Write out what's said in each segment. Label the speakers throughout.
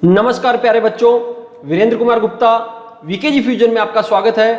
Speaker 1: नमस्कार प्यारे बच्चों, वीरेंद्र कुमार गुप्ता वीकेजी फ्यूजन में आपका स्वागत है।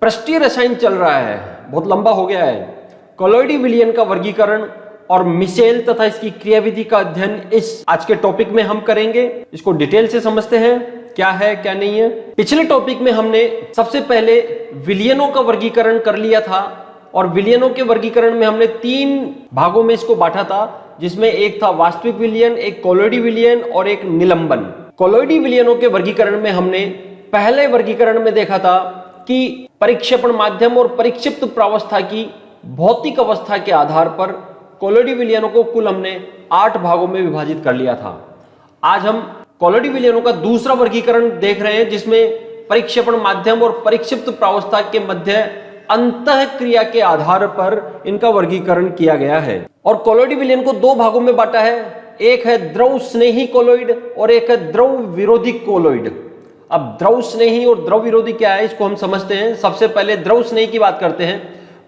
Speaker 1: पृष्ठीय रसायन चल रहा है, बहुत लंबा हो गया है। कोलोइडी विलयन का वर्गीकरण और मिशेल तथा इसकी क्रियाविधि का अध्ययन इस आज के टॉपिक में हम करेंगे। इसको डिटेल से समझते हैं क्या है क्या नहीं है। पिछले टॉपिक में हमने सबसे पहले विलयनों का वर्गीकरण कर लिया था और विलयनों के वर्गीकरण में हमने 3 भागों में इसको बांटा था, जिसमें एक था वास्तविक विलयन, एक कोलोइडी विलयन और एक निलंबन। कोलोइडी विलयनों के वर्गीकरण में हमने पहले वर्गीकरण में देखा था कि परिक्षेपण माध्यम और परिक्षिप्त प्रावस्था की भौतिक अवस्था के आधार पर कोलोइडी विलयनों को कुल हमने 8 भागों में विभाजित कर लिया था। आज हम कोलोइडी विलयनों का दूसरा वर्गीकरण देख रहे हैं, जिसमें परिक्षेपण माध्यम और परिक्षिप्त प्रावस्था के मध्य अंतःक्रिया के आधार पर इनका वर्गीकरण किया गया है। और कोलोइडी विलयन को 2 भागों में बांटा है, एक है द्रव स्नेही कोलोइड और एक है द्रव विरोधी कोलोइड। अब द्रव स्नेही और द्रव विरोधी क्या है, इसको हम समझते हैं। सबसे पहले द्रव स्नेही की बात करते हैं।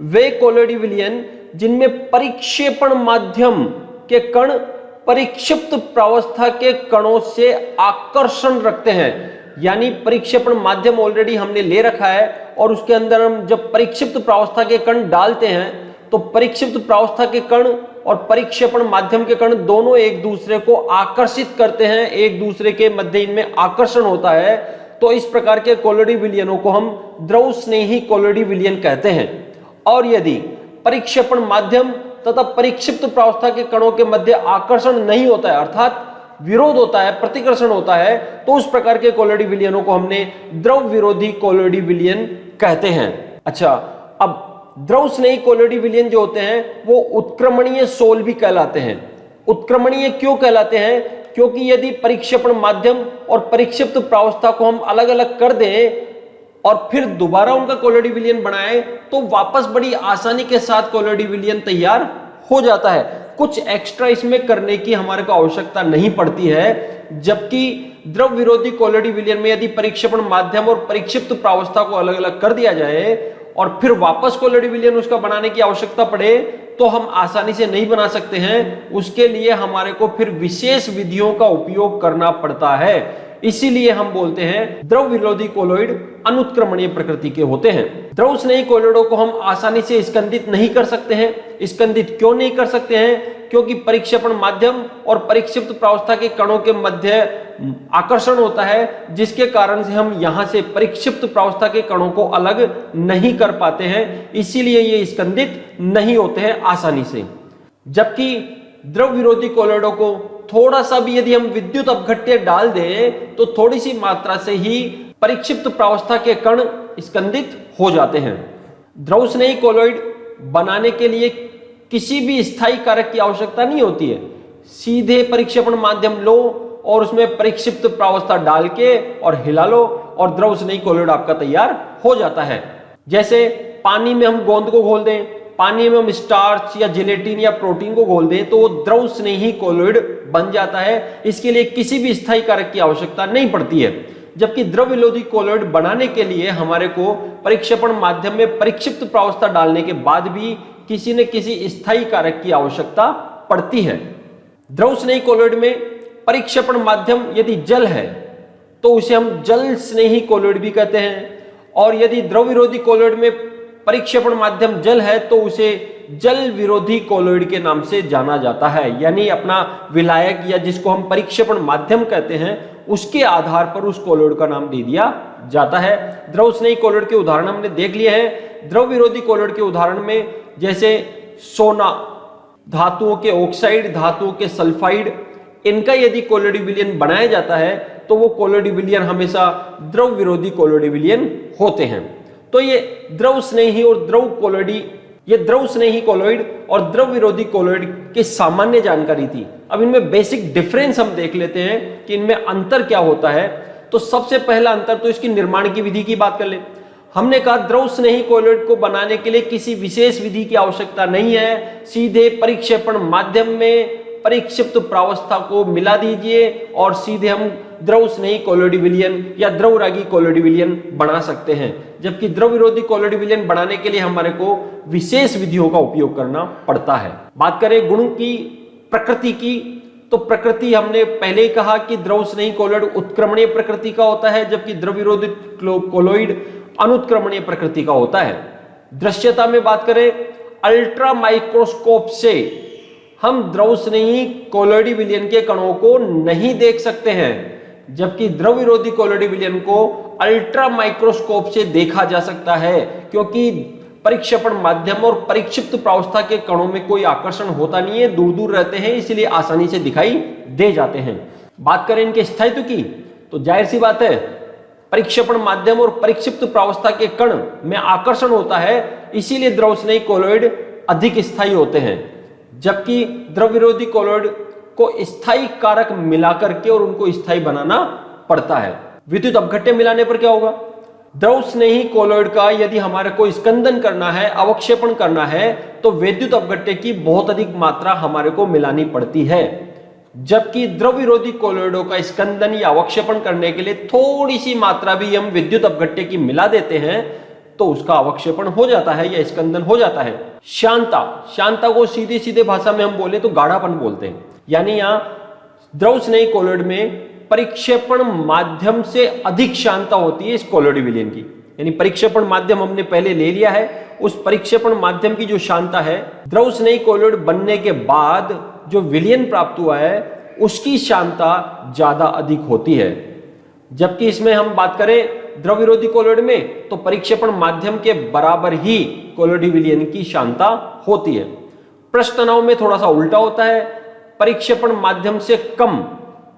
Speaker 1: वे कोलोइडी विलयन जिनमें परिक्षेपण माध्यम के कण परिक्षिप्त प्रावस्था के कणों से आकर्षण रखते हैं, यानी परिक्षेपण माध्यम ऑलरेडी हमने ले रखा है और उसके अंदर हम जब परिक्षिप्त प्रावस्था के कण डालते हैं तो परिक्षिप्त प्रावस्था के कण और परिक्षेपण माध्यम के कण दोनों एक दूसरे को आकर्षित करते हैं, एक दूसरे के मध्य इनमें आकर्षण होता है। तो इस प्रकार के कोलोइडी विलयनों को हम द्रव स्नेही कोलोइडी विलयन कहते हैं। और यदि परिक्षेपण माध्यम तथा परिक्षिप्त प्रावस्था के कणों के मध्य आकर्षण नहीं होता है, अर्थात विरोध होता है, प्रतिकर्षण होता है, तो उस प्रकार के कोलोइडी विलयनों को हमने द्रव विरोधी कोलोइडी विलयन कहते हैं। अच्छा, अब द्रव स्नेही कोलोइडी विलयन जो होते हैं वो उत्क्रमणीय सोल भी कहलाते हैं। उत्क्रमणीय क्यों कहलाते हैं? क्योंकि यदि परिक्षेपण माध्यम और परिक्षिप्त प्रावस्था को हम अलग अलग कर दें और फिर दोबारा उनका कोलोइडी विलयन बनाएं तो वापस बड़ी आसानी के साथ कोलोइडी विलयन तैयार हो जाता है। कुछ एक्स्ट्रा इसमें करने की हमारे को आवश्यकता नहीं पड़ती है। जबकि द्रव विरोधी कोलोइडी विलयन में यदि परिक्षेपण माध्यम और परिक्षिप्त प्रावस्था को अलग अलग कर दिया जाए और फिर वापस कोलोइडी विलयन उसका बनाने की आवश्यकता पड़े तो हम आसानी से नहीं बना सकते हैं। उसके लिए हमारे को फिर विशेष विधियों का उपयोग करना पड़ता है। इसीलिए हम बोलते हैं द्रव विरोधी कोलोइड अनुत्क्रमणीय प्रकृति के होते हैं। द्रव स्नेही कोलोइडों को हम आसानी से स्कंदित नहीं कर सकते हैं। स्कंदित क्यों नहीं कर सकते हैं? क्योंकि परिक्षेपण माध्यम और परिक्षिप्त प्रावस्था के कणों के मध्य आकर्षण होता है, जिसके कारण से हम यहां से परिक्षिप्त प्रावस्था के कणों को अलग नहीं कर पाते हैं। इसीलिए ये स्कंदित नहीं होते हैं आसानी से। जबकि द्रव विरोधी कोलोइडों को थोड़ा सा भी यदि हम विद्युत अपघट्य डाल दें तो थोड़ी सी मात्रा से ही परिक्षिप्त प्रावस्था के कण स्कंदित हो जाते हैं। द्रव स्नेही कोलोइड बनाने के लिए किसी भी स्थायी कारक की आवश्यकता नहीं होती है। सीधे परिक्षेपण माध्यम लो और उसमें परिक्षिप्त प्रावस्था डाल के और हिला लो और द्रव स्नेही कोलोइड आपका तैयार हो जाता है। जैसे पानी में हम गोंद को घोल दें, पानी में हम स्टार्च या जिलेटिन या प्रोटीन को घोल दें तो वो द्रव स्नेही कोलोइड बन जाता है। इसके लिए किसी भी स्थायी कारक की आवश्यकता नहीं पड़ती है। जबकि द्रव विरोधी कोलोइड बनाने के लिए हमारे को परिक्षेपण माध्यम में परिक्षिप्त प्रावस्था डालने के बाद भी किसी न किसी स्थायी कारक की आवश्यकता पड़ती है। द्रव स्नेही कोलोइड में परिक्षेपण माध्यम यदि जल है तो उसे हम जल स्नेही कोलोइड भी कहते हैं, और यदि द्रव विरोधी कोलोइड में परिक्षेपण माध्यम जल है तो उसे जल विरोधी कोलोइड के नाम से जाना जाता है। यानी अपना विलायक या जिसको हम परिक्षेपण माध्यम कहते हैं उसके आधार पर उस कोलोइड का नाम दे दिया जाता है। द्रव स्नेही कोलोइड के उदाहरण हमने देख लिए हैं। द्रव विरोधी कोलोइड के उदाहरण में जैसे सोना, धातुओं के ऑक्साइड, धातुओं के सल्फाइड, इनका यदि कोलोइडी विलयन बनाया जाता है तो वो कोलोइडी विलयन हमेशा द्रव विरोधी कोलोइडी विलयन होते हैं। तो ये द्रव स्नेही और द्रव कोलोइडी, ये द्रव स्नेही कोलोइड और द्रव विरोधी कोलोइड की सामान्य जानकारी थी। अब इनमें बेसिक डिफरेंस हम देख लेते हैं कि इनमें अंतर क्या होता है। तो सबसे पहला अंतर तो इसकी निर्माण की विधि की बात कर ले। हमने कहा द्रव स्नेही कोलोइड को बनाने के लिए किसी विशेष विधि की आवश्यकता नहीं है। सीधे परिक्षेपण माध्यम में परिक्षिप्त प्रावस्था को मिला दीजिए और सीधे हम द्रव स्नेही कोलोइडी विलयन या द्रव रागी कोलोइडी विलयन बना सकते हैं। जबकि द्रव विरोधी कोलोइडी विलयन बनाने के लिए हमारे को विशेष विधियों का उपयोग करना पड़ता है। बात करें गुणों की, प्रकृति की, तो प्रकृति हमने पहले ही कहा कि द्रव स्नेही कोलॉइड उत्क्रमणीय प्रकृति का होता है, जबकि द्रव विरोधी कोलॉइड अनुत्क्रमणीय प्रकृति का होता है। दृश्यता में बात करें, अल्ट्रा माइक्रोस्कोप से हम द्रव स्नेही कोलॉइडी विलयन के कणों को नहीं देख सकते हैं, जबकि द्रव विरोधी कोलॉइडी विलयन को अल्ट्रा माइक्रोस्कोप से देखा जा सकता है, क्योंकि परिक्षेपण माध्यम और परिक्षिप्त प्रावस्था के कणों में कोई आकर्षण होता नहीं है, दूर दूर रहते हैं, इसलिए आसानी से दिखाई दे जाते हैं। बात करें इनके स्थायित्व की, तो जाहिर सी बात है परिक्षेपण माध्यम और परिक्षिप्त प्रावस्था के कण में आकर्षण होता है, इसीलिए द्रव स्नेही कोलॉइड अधिक स्थायी होते हैं, जबकि द्रव विरोधी कोलॉइड को स्थायी कारक मिलाकर के और उनको स्थायी बनाना पड़ता है। विद्युत अपघट्य मिलाने पर क्या होगा? द्रव स्नेही कोलॉइड का यदि हमारे को स्कंदन करना है, अवक्षेपण करना है, तो विद्युत अपघट्य की बहुत अधिक मात्रा हमारे को मिलानी पड़ती है, जबकि द्रव विरोधी कोलॉइडों का स्कंदन या अवक्षेपण करने के लिए थोड़ी सी मात्रा भी हम विद्युत अपघट्य की मिला देते हैं तो उसका अवक्षेपण हो जाता है या स्कंदन हो जाता है। श्यानता को सीधी सीधे भाषा में हम बोले तो गाढ़ापन बोलते हैं, यानी यहां द्रव स्नेही कोलॉइड में परिक्षेपण माध्यम से अधिक श्यानता होती है इस कोलॉइडी विलयन की, यानी परिक्षेपण माध्यम हमने पहले ले लिया है, उस परिक्षेपण माध्यम की जो श्यानता है द्रव स्नेही कोलॉइड बनने के बाद जो विलयन प्राप्त हुआ है उसकी श्यानता ज्यादा अधिक होती है। जबकि इसमें हम बात करें द्रव विरोधी कोलॉइड में तो परिक्षेपण माध्यम के बराबर ही कोलॉइडी विलयन की श्यानता होती है। पृष्ठ तनाव में थोड़ा सा उल्टा होता है, परिक्षेपण माध्यम से कम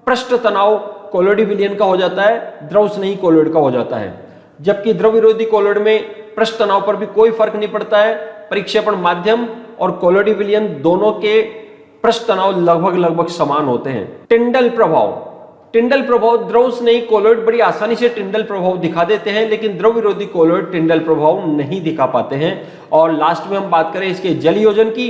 Speaker 1: पृष्ठ तनाव कोलॉइडी विलयन का हो जाता है, द्रव स्नेही कोलॉइड का हो जाता है, जबकि द्रव विरोधी कोलॉइड में पृष्ठ तनाव पर भी कोई फर्क नहीं पड़ता है। परिक्षेपण माध्यम और कोलॉइडी विलयन दोनों के पृष्ठ तनाव लगभग समान होते हैं। टिंडल प्रभाव द्रव स्नेही कोलॉइड बड़ी आसानी से टिंडल प्रभाव दिखा देते हैं, लेकिन द्रव विरोधी कोलॉइड टिंडल प्रभाव नहीं दिखा पाते हैं। और लास्ट में हम बात करें इसके जल योजन की,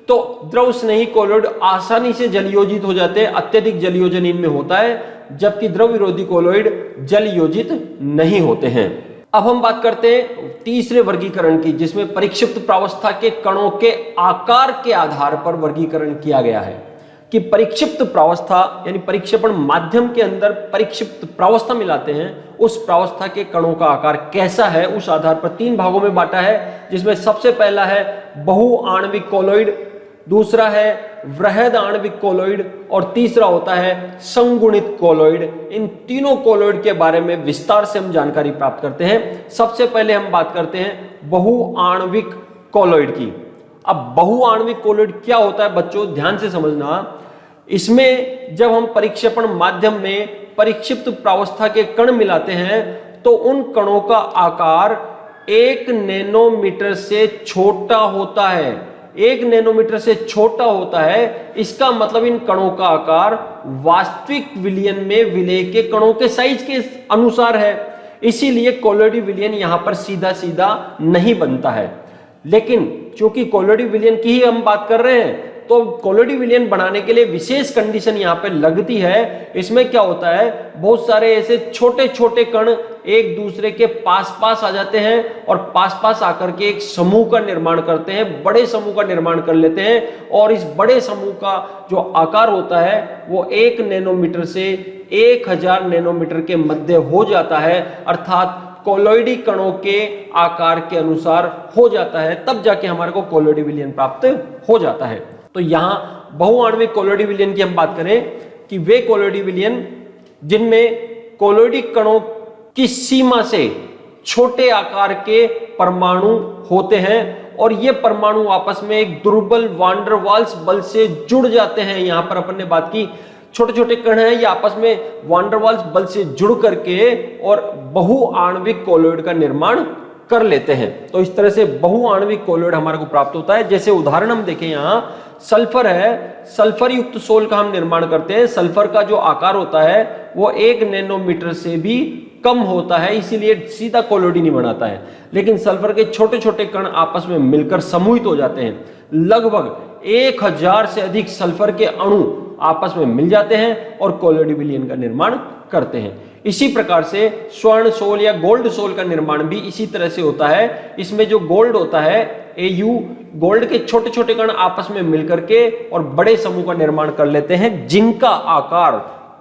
Speaker 1: तो द्रव स्नेही कोलॉइड आसानी से जल योजित हो जाते हैं, अत्यधिक जल योजन इनमें होता है, जबकि द्रव विरोधी कोलॉइड जल योजित नहीं होते हैं। अब हम बात करते हैं तीसरे वर्गीकरण की, जिसमें परिक्षिप्त प्रावस्था के कणों के आकार के आधार पर वर्गीकरण किया गया है कि परिक्षिप्त प्रावस्था यानी परिक्षेपण माध्यम के अंदर परिक्षिप्त प्रावस्था मिलाते हैं, उस प्रावस्था के कणों का आकार कैसा है उस आधार पर तीन भागों में बांटा है, जिसमें सबसे पहला है बहुआण्विक कोलॉइड, दूसरा है वृहद आणविक कोलॉइड और तीसरा होता है संगुणित कोलॉइड। इन तीनों कोलॉइड के बारे में विस्तार से हम जानकारी प्राप्त करते हैं। सबसे पहले हम बात करते हैं बहुआण्विक कोलॉइड की। अब बहुआण्विक कोलॉइड क्या होता है बच्चों, ध्यान से समझना। इसमें जब हम परिक्षेपण माध्यम में परिक्षिप्त प्रावस्था के कण मिलाते हैं तो उन कणों का आकार 1 नैनोमीटर से छोटा होता है। 1 नैनोमीटर से छोटा होता है, इसका मतलब इन कणों का आकार वास्तविक विलयन में विलेय के कणों के साइज के अनुसार है, इसीलिए कोलॉइडी विलयन यहां पर सीधा सीधा नहीं बनता है। लेकिन चूंकि कोलॉइडी विलयन की ही हम बात कर रहे हैं तो कोलॉइडी विलयन बनाने के लिए विशेष कंडीशन यहां पे लगती है। इसमें क्या होता है, बहुत सारे ऐसे छोटे छोटे कण एक दूसरे के पास पास आ जाते हैं और पास पास आकर के एक समूह का निर्माण करते हैं, बड़े समूह का निर्माण कर लेते हैं, और इस बड़े समूह का जो आकार होता है वो 1 नैनोमीटर से 1000 नैनोमीटर के मध्य हो जाता है, अर्थात कोलॉइडी कणों के आकार के अनुसार हो जाता है, तब जाके हमारे को कोलॉइडी विलयन प्राप्त हो जाता है। तो यहां बहुआण्विक कोलॉइडी विलयन की हम बात करें कि वे कोलॉइडी विलयन जिनमें कोलॉइडी कणों की सीमा से छोटे आकार के परमाणु होते हैं और ये परमाणु आपस में एक दुर्बल वान डेर वाल्स बल से जुड़ जाते हैं। यहां पर अपन ने बात की छोटे छोटे कण हैं, ये आपस में वान डेर वाल्स बल से जुड़ करके और बहुआण्विक कोलॉइड का निर्माण कर लेते हैं। तो इस तरह से बहुआण्विक कोलॉइड हमारे को प्राप्त होता है। जैसे उदाहरण हम देखें, यहां सल्फर है, सल्फर युक्त सोल का हम निर्माण करते हैं। सल्फर का जो आकार होता है वो 1 नैनोमीटर से भी कम होता है, इसीलिए सीधा कोलॉइडी नहीं बनाता है। लेकिन सल्फर के छोटे छोटे कण आपस में मिलकर समूहित हो जाते हैं। लगभग 1000 से अधिक सल्फर के अणु आपस में मिल जाते हैं और कोलॉइडी विलयन का निर्माण करते हैं। इसी प्रकार से स्वर्ण सोल या गोल्ड सोल का निर्माण भी इसी तरह से होता है। इसमें जो गोल्ड होता है Au गोल्ड के छोटे छोटे कण आपस में मिलकर के और बड़े समूह का निर्माण कर लेते हैं, जिनका आकार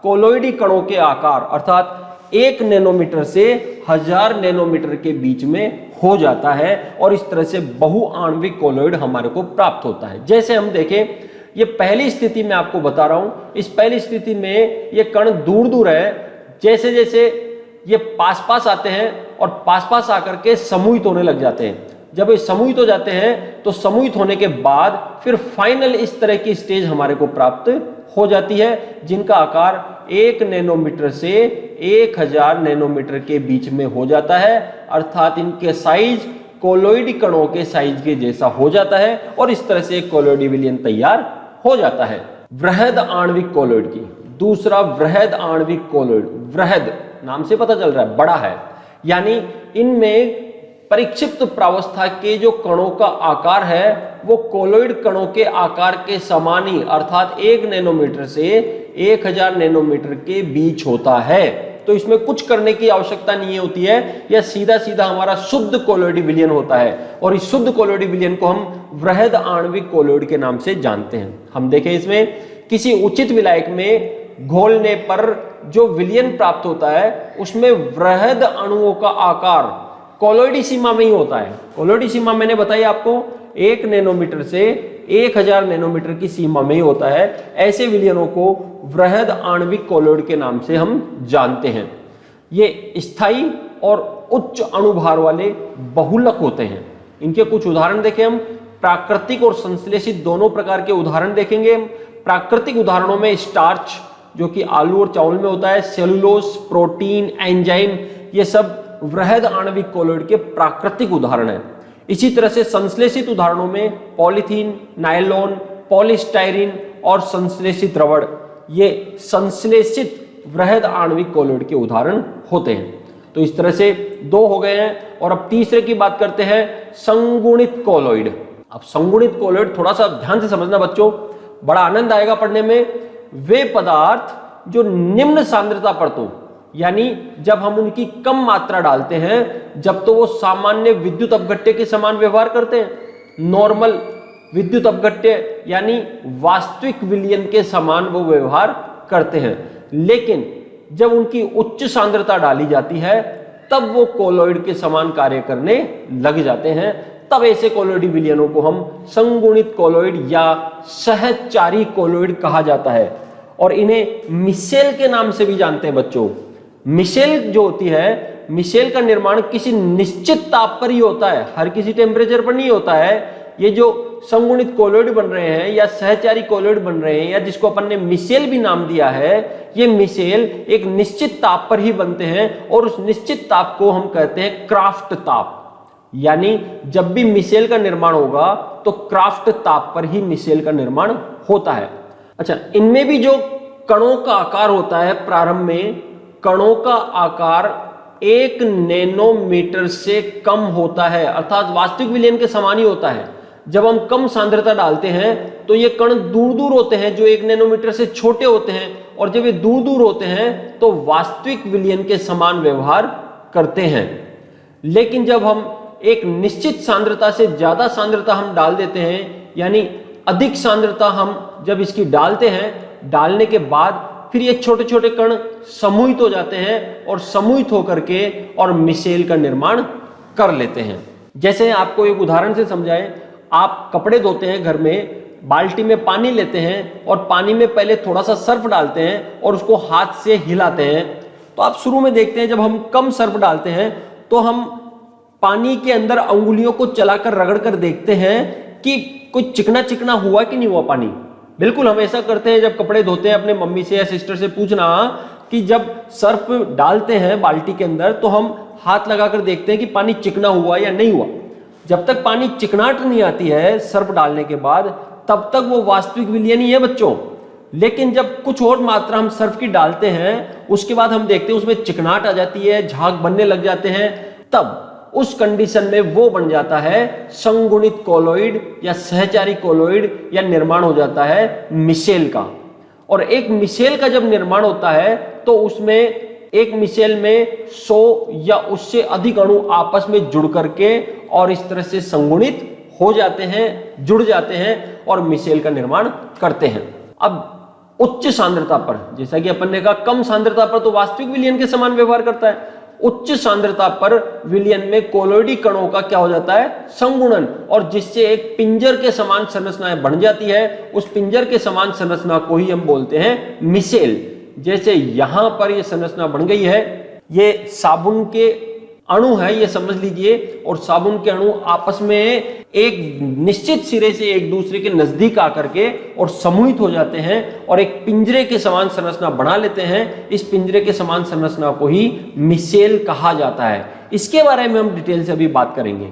Speaker 1: कोलोइडी कणों के आकार अर्थात 1 नैनोमीटर से 1000 नैनोमीटर के बीच में हो जाता है और इस तरह से बहुआण्विक कोलोइड हमारे को प्राप्त होता है। जैसे हम देखें, ये पहली स्थिति में आपको बता रहा हूं, इस पहली स्थिति में ये कण दूर दूर है, जैसे जैसे ये पास पास आते हैं और पास पास आकर के समूहित होने लग जाते हैं। जब ये समूहित हो जाते हैं तो समूहित होने के बाद फिर फाइनल इस तरह की स्टेज हमारे को प्राप्त हो जाती है, जिनका आकार 1 नैनोमीटर से 1000 नैनोमीटर के बीच में हो जाता है, अर्थात इनके साइज कोलोइड कणों के साइज के जैसा हो जाता है और इस तरह से एक कोलोइडी विलयन तैयार हो जाता है। वृहद आणविक कोलोइड की दूसरा वृहद आणविक कोलोइड, वृहद नाम से पता चल रहा है बड़ा है, यानी इनमें परिक्षिप्त प्रावस्था के जो कणों का आकार है वो कोलोइड कणों के आकार के समान ही अर्थात 1 नैनोमीटर से 1000 नैनोमीटर के बीच होता है। तो इसमें कुछ करने की आवश्यकता नहीं होती है, यह सीधा सीधा हमारा शुद्ध कोलोइडी विलयन होता है और इस शुद्ध कोलोइडी विलयन को हम वृहद आणविक कोलोइड के नाम से जानते हैं। हम देखें, इसमें किसी उचित विलायक में घोलने पर जो विलयन प्राप्त होता है उसमें वृहद अणुओं का आकार कोलोइडी सीमा में ही होता है। कोलोइडी सीमा मैंने बताई आपको 1 नैनोमीटर से 1000 नैनोमीटर की सीमा में ही होता है। ऐसे विलयनों को वृहद आणविक कोलोइड के नाम से हम जानते हैं। ये स्थायी और उच्च अणुभार वाले बहुलक होते हैं। इनके कुछ उदाहरण देखें हम, प्राकृतिक और संश्लेषित दोनों प्रकार के उदाहरण देखेंगे। प्राकृतिक उदाहरणों में स्टार्च जो कि आलू और चावल में होता है, सेलुलोज, प्रोटीन, एंजाइम, ये सब वृहद आणविक कोलोइड के प्राकृतिक उदाहरण हैं। इसी तरह से संश्लेषित उदाहरणों में पॉलीथीन, नायलॉन, पॉलीस्टाइरीन और संश्लेषित रबड़, ये संश्लेषित वृहद आणविक कोलोइड के उदाहरण होते हैं। तो इस तरह से 2 हो गए हैं और अब तीसरे की बात करते हैं, संगुणित कोलोइड। अब संगुणित कोलोइड थोड़ा सा ध्यान से समझना बच्चों, बड़ा आनंद आएगा पढ़ने में। वे पदार्थ जो निम्न सांद्रता परतों, यानी जब हम उनकी कम मात्रा डालते हैं, जब तो वो सामान्य विद्युत अपघट्य के समान व्यवहार करते हैं, नॉर्मल विद्युत अपघट्य यानी वास्तविक विलयन के समान वो व्यवहार करते हैं, लेकिन जब उनकी उच्च सांद्रता डाली जाती है तब वो कोलोइड के समान कार्य करने लग जाते हैं। तब ऐसे कोलोइडी विलयनों को हम संगुणित कोलोइड या सहचारी कोलोइड कहा जाता है और इन्हें मिशेल के नाम से भी जानते हैं बच्चों। मिशेल जो होती है, मिशेल का निर्माण किसी निश्चित ताप पर ही होता है, हर किसी टेम्परेचर पर नहीं होता है। ये जो संगुणित कोलोइड बन रहे हैं या सहचारी कोलोइड बन रहे हैं या जिसको अपन ने मिशेल भी नाम दिया है, ये मिशेल एक निश्चित ताप पर ही बनते हैं और उस निश्चित ताप को हम कहते हैं क्राफ्ट ताप। यानी जब भी मिशेल का निर्माण होगा तो क्राफ्ट ताप पर ही मिशेल का निर्माण होता है। अच्छा, इनमें भी जो कणों का आकार होता है, प्रारंभ में कणों का आकार 1 नैनोमीटर से कम होता है, अर्थात वास्तविक विलयन के समान ही होता है। जब हम कम सांद्रता डालते हैं तो ये कण दूर दूर होते हैं जो 1 नैनोमीटर से छोटे होते हैं, और जब ये दूर दूर होते हैं तो वास्तविक विलयन के समान व्यवहार करते हैं। लेकिन जब हम एक निश्चित सांद्रता से ज्यादा सांद्रता हम डाल देते हैं, यानी अधिक सांद्रता हम जब इसकी डालते हैं, डालने के बाद फिर ये छोटे छोटे कण समूहित हो जाते हैं और समूहित होकर के और मिशेल का निर्माण कर लेते हैं। जैसे आपको एक उदाहरण से समझाएं, आप कपड़े धोते हैं घर में, बाल्टी में पानी लेते हैं और पानी में पहले थोड़ा सा सर्फ डालते हैं और उसको हाथ से हिलाते हैं। तो आप शुरू में देखते हैं जब हम कम सर्फ डालते हैं तो हम पानी के अंदर अंगुलियों को चलाकर रगड़ कर देखते हैं कि कोई चिकना चिकना हुआ कि नहीं हुआ पानी। बिल्कुल हम ऐसा करते हैं जब कपड़े धोते हैं। अपने मम्मी से या सिस्टर से पूछना कि जब सर्फ डालते हैं बाल्टी के अंदर तो हम हाथ लगाकर देखते हैं कि पानी चिकना हुआ या नहीं हुआ। जब तक पानी चिकनाहट नहीं आती है सर्फ डालने के बाद, तब तक वो वास्तविक विलयन ही है बच्चों। लेकिन जब कुछ और मात्रा हम सर्फ की डालते हैं, उसके बाद हम देखते हैं उसमें चिकनाहट आ जाती है, झाग बनने लग जाते हैं, तब उस कंडीशन में वो बन जाता है संगुणित कोलोइड या सहचारी कोलोइड, या निर्माण हो जाता है मिशेल का। और एक मिशेल का जब निर्माण होता है तो उसमें एक मिशेल में 100 या उससे अधिक अणु आपस में जुड़ करके और इस तरह से संगुणित हो जाते हैं, जुड़ जाते हैं और मिसेल का निर्माण करते हैं। अब उच्च सांद्रता पर, जैसा कि अपन ने कहा, कम सांद्रता पर तो वास्तविक विलयन के समान व्यवहार करता है। उच्च सांद्रता पर विलयन में कोलोइडी कणों का क्या हो जाता है, संगुणन, और जिससे एक पिंजर के समान संरचनाएं बन जाती है। उस पिंजर के समान संरचना को ही हम बोलते हैं मिसेल। जैसे यहां पर ये संरचना बन गई है, ये साबुन के अणु है, ये समझ लीजिए, और साबुन के अणु आपस में एक निश्चित सिरे से एक दूसरे के नजदीक आकर के और समूहित हो जाते हैं और एक पिंजरे के समान संरचना बना लेते हैं। इस पिंजरे के समान संरचना को ही मिसेल कहा जाता है। इसके बारे में हम डिटेल से अभी बात करेंगे,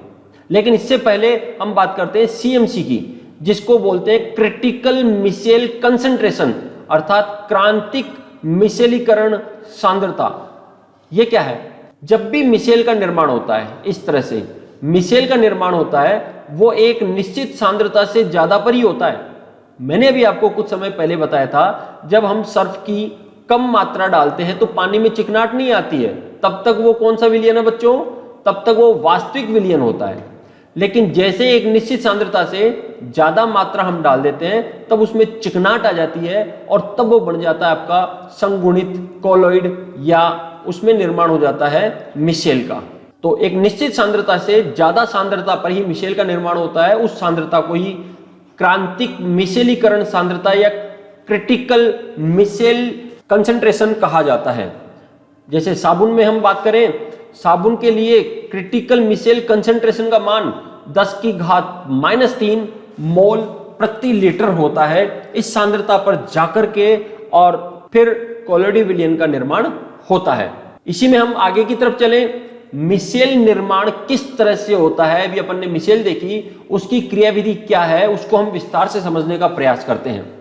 Speaker 1: लेकिन इससे पहले हम बात करते हैं सीएमसी की, जिसको बोलते हैं क्रिटिकल मिसेल कंसंट्रेशन, अर्थात क्रांतिक मिसेलीकरण सांद्रता। यह क्या है? जब भी मिसेल का निर्माण होता है, इस तरह से मिसेल का निर्माण होता है, वो एक निश्चित सांद्रता से ज्यादा पर ही होता है। मैंने अभी आपको कुछ समय पहले बताया था, जब हम सर्फ की कम मात्रा डालते हैं तो पानी में चिकनाहट नहीं आती है, तब तक वो कौन सा विलयन है बच्चों? तब तक वो वास्तविक विलयन होता है। लेकिन जैसे एक निश्चित सांद्रता से ज्यादा मात्रा हम डाल देते हैं, तब उसमें चिकनाहट आ जाती है और तब वो बन जाता है आपका संगुणित कोलोइड, या उसमें निर्माण हो जाता है मिसेल का। तो एक निश्चित सांद्रता से ज्यादा सांद्रता पर ही मिसेल का निर्माण होता है। उस सांद्रता को ही क्रांतिक मिसेलीकरण सांद्रता या क्रिटिकल मिसेल कंसंट्रेशन कहा जाता है। जैसे साबुन में हम बात करें, साबुन के लिए क्रिटिकल मिसेल कंसंट्रेशन का मान 10⁻³ मोल प्रति लीटर होता है। इस सांद्रता पर जाकर के और फिर कोलोइडी विलयन का निर्माण होता है। इसी में हम आगे की तरफ चलें, मिसेल निर्माण किस तरह से होता है। अभी अपन ने मिसेल देखी, उसकी क्रियाविधि क्या है, उसको हम विस्तार से समझने का प्रयास करते हैं।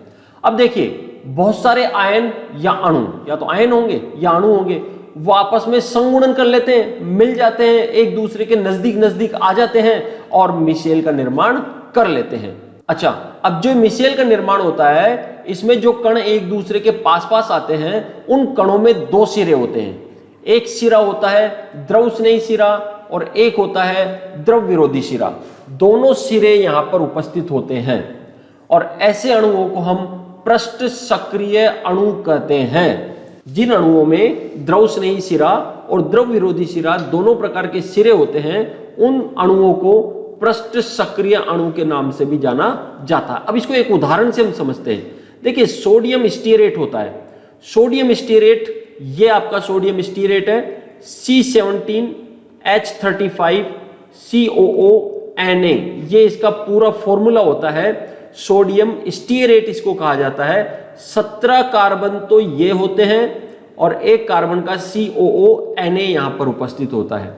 Speaker 1: अब देखिए, बहुत सारे आयन या अणु, या तो आयन होंगे या अणु होंगे, वो आपस में संगुणन कर लेते हैं, मिल जाते हैं, एक दूसरे के नजदीक नजदीक आ जाते हैं और मिसेल का निर्माण कर लेते हैं। अच्छा, अब जो मिसेल का निर्माण होता है, इसमें जो कण एक दूसरे के पास पास आते हैं, उन कणों में दो सिरे होते हैं। एक सिरा होता है द्रव स्नेही सिरा और एक होता है द्रव विरोधी सिरा। दोनों सिरे यहां पर उपस्थित होते हैं और ऐसे अणुओं को हम पृष्ठ सक्रिय अणु कहते हैं। जिन अणुओं में द्रव स्नेही सिरा और द्रव विरोधी सिरा दोनों प्रकार के सिरे होते हैं, उन अणुओं को पृष्ठ सक्रिय अणु के नाम से भी जाना जाता है। अब इसको एक उदाहरण से हम समझते हैं। देखिए, सोडियम स्टीरेट होता है। सोडियम स्टीरेट, ये आपका सोडियम स्टीरेट है, C17H35COO Na, ये इसका पूरा फॉर्मूला होता है। सोडियम स्टीरेट इसको कहा जाता है। 17 कार्बन तो ये होते हैं और एक कार्बन का COO Na यहां पर उपस्थित होता है।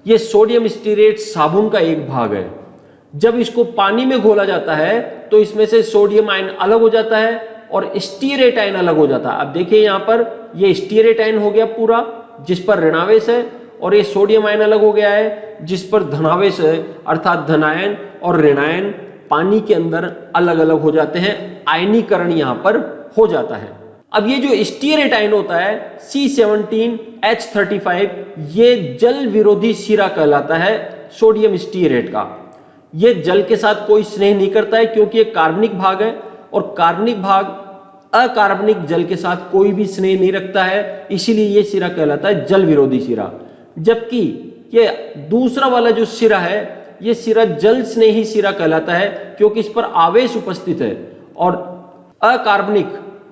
Speaker 1: ये सोडियम स्टीरेट साबुन का एक भाग है। जब इसको पानी में घोला जाता है तो इसमें से सोडियम आयन अलग हो जाता है और स्टीरेट आयन अलग हो जाता है। अब देखिए, यहां पर ये स्टीरेट आयन हो गया पूरा, जिस पर ऋणावेश है, और ये सोडियम आयन अलग हो गया है जिस पर धनावेश है, अर्थात धनायन और ऋणायन पानी के अंदर अलग अलग हो जाते हैं। आयनीकरण यहां पर हो जाता है। अब ये जो स्टीरेट आयन होता है C17H35, ये जल विरोधी सिरा कहलाता है सोडियम स्टीरेट का। ये जल के साथ कोई स्नेह नहीं करता है क्योंकि ये कार्बनिक भाग है और कार्बनिक भाग अकार्बनिक जल के साथ कोई भी स्नेह नहीं रखता है, इसीलिए ये सिरा कहलाता है जल विरोधी सिरा। जबकि ये दूसरा वाला जो सिरा है, ये सिरा जल स्नेही सिरा कहलाता है क्योंकि इस पर आवेश उपस्थित है और अकार्बनिक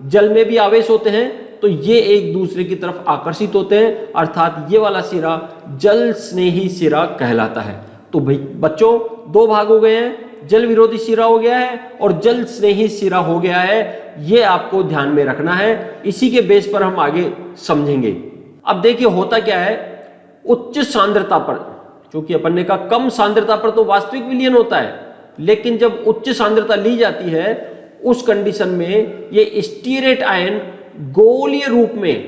Speaker 1: जल में भी आवेश होते हैं, तो ये एक दूसरे की तरफ आकर्षित होते हैं, अर्थात ये वाला सिरा जल स्नेही सिरा कहलाता है। तो भाई बच्चों, दो भाग हो गए हैं, जल विरोधी सिरा हो गया है और जल स्नेही सिरा हो गया है। ये आपको ध्यान में रखना है, इसी के बेस पर हम आगे समझेंगे। अब देखिए, होता क्या है, उच्च सांद्रता पर, क्योंकि अपन ने कहा कम सांद्रता पर तो वास्तविक विलयन होता है, लेकिन जब उच्च सांद्रता ली जाती है, उस कंडीशन में ये स्टीरेट आयन गोलीय रूप में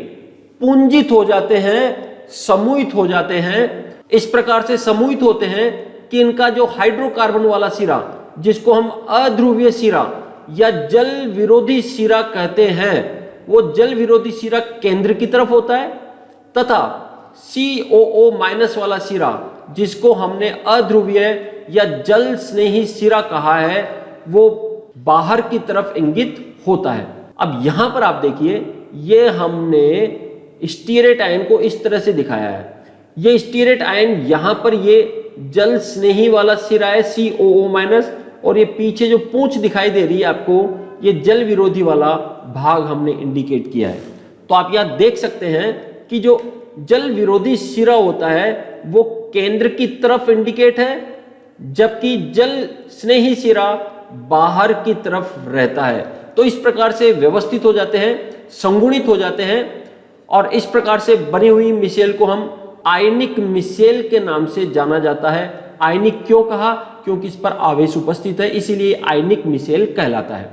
Speaker 1: पुंजित हो जाते हैं, समूहित हो जाते हैं। इस प्रकार से समूहित होते हैं कि इनका जो हाइड्रोकार्बन वाला सिरा, जिसको हम अध्रुवीय सिरा या जल विरोधी सिरा कहते हैं, वो जल विरोधी सिरा केंद्र की तरफ होता है तथा COO- वाला सिरा जिसको हमने अध्रुवीय या जल स्नेही सिरा कहा है, वो बाहर की तरफ इंगित होता है। अब यहां पर आप देखिए, ये हमने स्टीरेट आयन को इस तरह से दिखाया है। ये स्टीरेट आयन यहां पर ये जल स्नेही वाला सिरा है COO-, और ये पीछे जो पूंछ दिखाई दे रही है आपको, ये जल विरोधी वाला भाग हमने इंडिकेट किया है। तो आप यहां देख सकते हैं कि जो जल विरोधी सिरा होता है वो केंद्र की तरफ इंडिकेट है, जबकि जल स्नेही सिरा बाहर की तरफ रहता है। तो इस प्रकार से व्यवस्थित हो जाते हैं, संगुणित हो जाते हैं, और इस प्रकार से बनी हुई मिसेल को हम आयनिक मिसेल के नाम से जाना जाता है। आयनिक क्यों कहा? क्योंकि इस पर आवेश उपस्थित है, इसीलिए आयनिक मिसेल कहलाता है।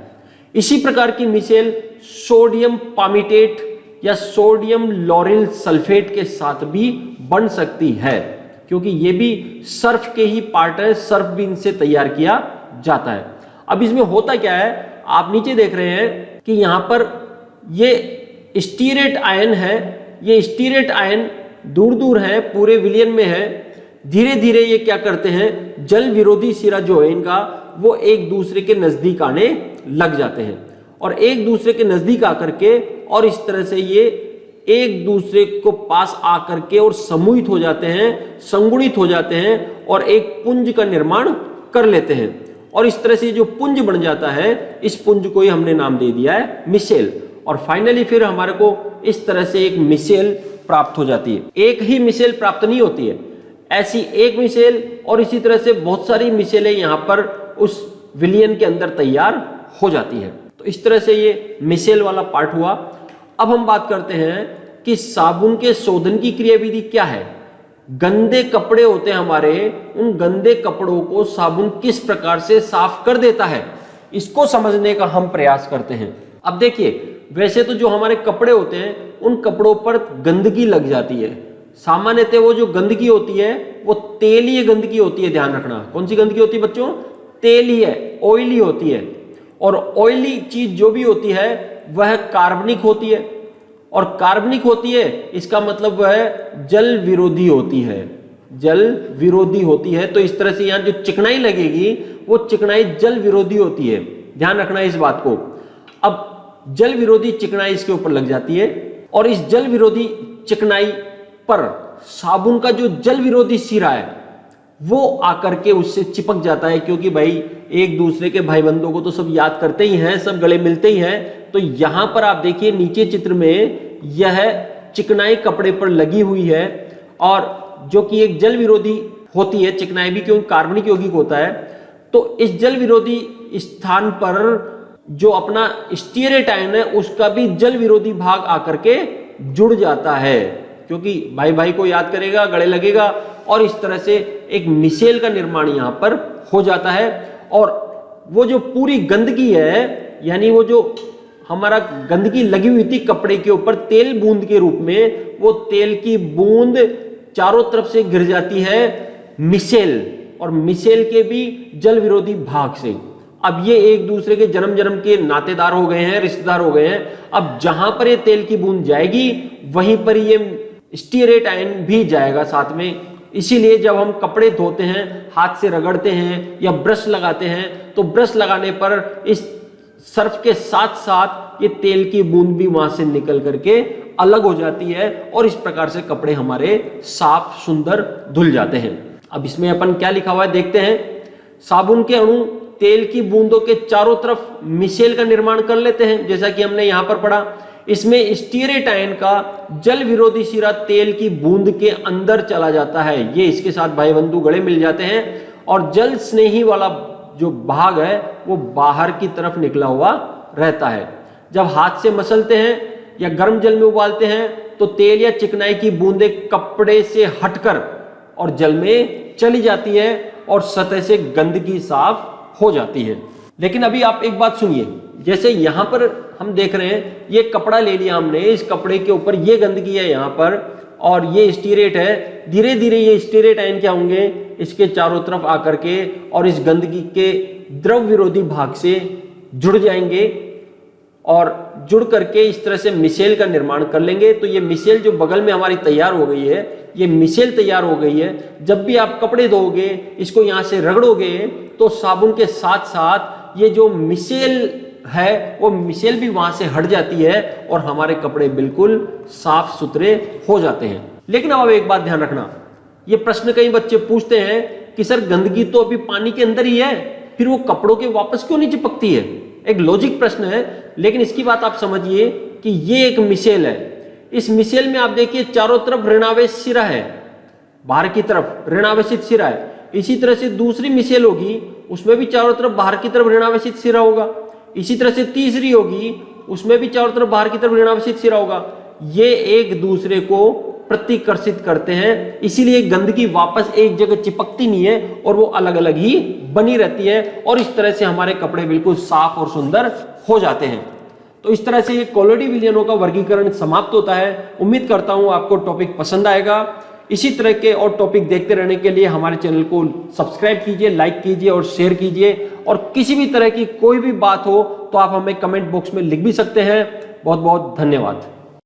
Speaker 1: इसी प्रकार की मिसेल सोडियम पामिटेट या सोडियम लॉरिल सल्फेट के साथ भी बन सकती है, क्योंकि ये भी सर्फ के ही पार्ट है, सर्फ भी इनसे तैयार किया जाता है। अब इसमें होता क्या है, आप नीचे देख रहे हैं कि यहां पर ये स्टीरेट आयन है, ये स्टीरेट आयन दूर दूर है, पूरे विलयन में है। धीरे धीरे ये क्या करते हैं, जल विरोधी सिरा जो है इनका, वो एक दूसरे के नजदीक आने लग जाते हैं, और एक दूसरे के नजदीक आकर के और इस तरह से ये एक दूसरे को पास आकर के और समूहित हो जाते हैं, संगुणित हो जाते हैं, और एक पुंज का निर्माण कर लेते हैं। और इस तरह से जो पुंज बन जाता है, इस पुंज को ही हमने नाम दे दिया है मिसेल। और फाइनली फिर हमारे को इस तरह से एक मिसेल प्राप्त हो जाती है। एक ही मिसेल प्राप्त नहीं होती है, ऐसी एक मिसेल और इसी तरह से बहुत सारी मिसेलें यहाँ पर उस विलयन के अंदर तैयार हो जाती है। तो इस तरह से ये मिसेल वाला पार्ट हुआ। अब हम बात करते हैं कि साबुन के शोधन की क्रियाविधि क्या है। गंदे कपड़े होते हैं हमारे, उन गंदे कपड़ों को साबुन किस प्रकार से साफ कर देता है, इसको समझने का हम प्रयास करते हैं। अब देखिए, वैसे तो जो हमारे कपड़े होते हैं उन कपड़ों पर गंदगी लग जाती है। सामान्यतः वो जो गंदगी होती है वो तेलीय गंदगी होती है। ध्यान रखना, कौन सी गंदगी होती है बच्चों? तेलीय, ऑयली होती है। और ऑयली चीज जो भी होती है वह कार्बनिक होती है, और कार्बनिक होती है इसका मतलब वह जल विरोधी होती है, जल विरोधी होती है। तो इस तरह से यहां जो चिकनाई लगेगी वो चिकनाई जल विरोधी होती है। ध्यान रखना इस बात को। अब जल विरोधी चिकनाई इसके ऊपर लग जाती है, और इस जल विरोधी चिकनाई पर साबुन का जो जल विरोधी सिरा है वो आकर के उससे चिपक जाता है, क्योंकि भाई एक दूसरे के भाई बंधों को तो सब याद करते ही हैं, सब गले मिलते ही हैं। तो यहां पर आप देखिए नीचे चित्र में यह चिकनाई कपड़े पर लगी हुई है, और जो कि एक जल विरोधी होती है, चिकनाई भी क्योंकि कार्बनिक यौगिक होता है। तो इस जल विरोधी स्थान पर जो अपना स्टीरेट आयन है उसका भी जल विरोधी भाग आकर के जुड़ जाता है, क्योंकि भाई भाई को याद करेगा, गले लगेगा, और इस तरह से एक मिसेल का निर्माण यहां पर हो जाता है। और वो जो पूरी गंदगी है, यानी वो जो हमारा गंदगी लगी हुई थी कपड़े के ऊपर तेल बूंद के रूप में, वो तेल की बूंद चारों तरफ से गिर जाती है मिसेल, और मिसेल के भी जल विरोधी भाग से। अब ये एक दूसरे के जन्म जन्म के नातेदार हो गए हैं, रिश्तेदार हो गए हैं। अब जहां पर ये तेल की बूंद जाएगी वहीं पर ये स्टीरेट आयन भी जाएगा साथ में। इसीलिए जब हम कपड़े धोते हैं, हाथ से रगड़ते हैं या ब्रश लगाते हैं, तो ब्रश लगाने पर इस सर्फ के साथ साथ ये तेल की बूंद भी वहां से निकल करके अलग हो जाती है, और इस प्रकार से कपड़े हमारे साफ सुंदर धुल जाते हैं। अब इसमें अपन क्या लिखा हुआ है देखते हैं। साबुन के अणु तेल की बूंदों के चारों तरफ मिसेल का निर्माण कर लेते हैं, जैसा कि हमने यहां पर पढ़ा। इसमें स्टीरेट आयन का जल विरोधी सिरा तेल की बूंद के अंदर चला जाता है, ये इसके साथ भाई बंधु गले मिल जाते हैं, और जल स्नेही वाला जो भाग है वो बाहर की तरफ निकला हुआ रहता है। जब हाथ से मसलते हैं या गर्म जल में उबालते हैं तो तेल या चिकनाई की बूंदें कपड़े से हटकर और जल में चली जाती है, और सतह से गंदगी साफ हो जाती है। लेकिन अभी आप एक बात सुनिए, जैसे यहां पर हम देख रहे हैं, ये कपड़ा ले लिया हमने, इस कपड़े के ऊपर ये गंदगी है यहां पर, और ये स्टीरेट है। धीरे धीरे ये स्टीरेट आयन क्या होंगे, इसके चारों तरफ आकर के और इस गंदगी के द्रव विरोधी भाग से जुड़ जाएंगे, और जुड़ करके इस तरह से मिसेल का निर्माण कर लेंगे। तो ये मिसेल जो बगल में हमारी तैयार हो गई है, ये मिसेल तैयार हो गई है। जब भी आप कपड़े धोगे, इसको यहां से रगड़ोगे तो साबुन के साथ साथ ये जो मिसेल है वो मिसेल भी वहां से हट जाती है और हमारे कपड़े बिल्कुल साफ सुथरे हो जाते हैं। लेकिन अब एक बात ध्यान रखना, ये प्रश्न कई बच्चे पूछते हैं कि सर गंदगी तो अभी पानी के अंदर ही है, फिर वो कपड़ों के वापस क्यों नहीं चिपकती है? एक लॉजिक प्रश्न है, लेकिन इसकी बात आप समझिए कि ये एक मिसेल है। इस मिसेल में आप देखिए चारों तरफ ऋणावेश सिरा है, बाहर की तरफ ऋणावेशित सिरा है। इसी तरह से दूसरी मिसेल होगी, उसमें भी चारों तरफ बाहर की तरफ ऋणावेशित सिरा होगा। इसी तरह से तीसरी होगी, उसमें भी चारों तरफ बाहर की तरफ ऋणावेशित सिरा होगा। ये एक दूसरे को प्रतिकर्षित करते हैं, इसीलिए गंदगी वापस एक जगह चिपकती नहीं है और वो अलग अलग ही बनी रहती है और इस तरह से हमारे कपड़े बिल्कुल साफ और सुंदर हो जाते हैं। तो इस तरह से ये कोलोइडी विलयनों का वर्गीकरण समाप्त होता है। उम्मीद करता हूं आपको टॉपिक पसंद आएगा। इसी तरह के और टॉपिक देखते रहने के लिए हमारे चैनल को सब्सक्राइब कीजिए, लाइक कीजिए और शेयर कीजिए। और किसी भी तरह की कोई भी बात हो तो आप हमें कमेंट बॉक्स में लिख भी सकते हैं। बहुत बहुत धन्यवाद।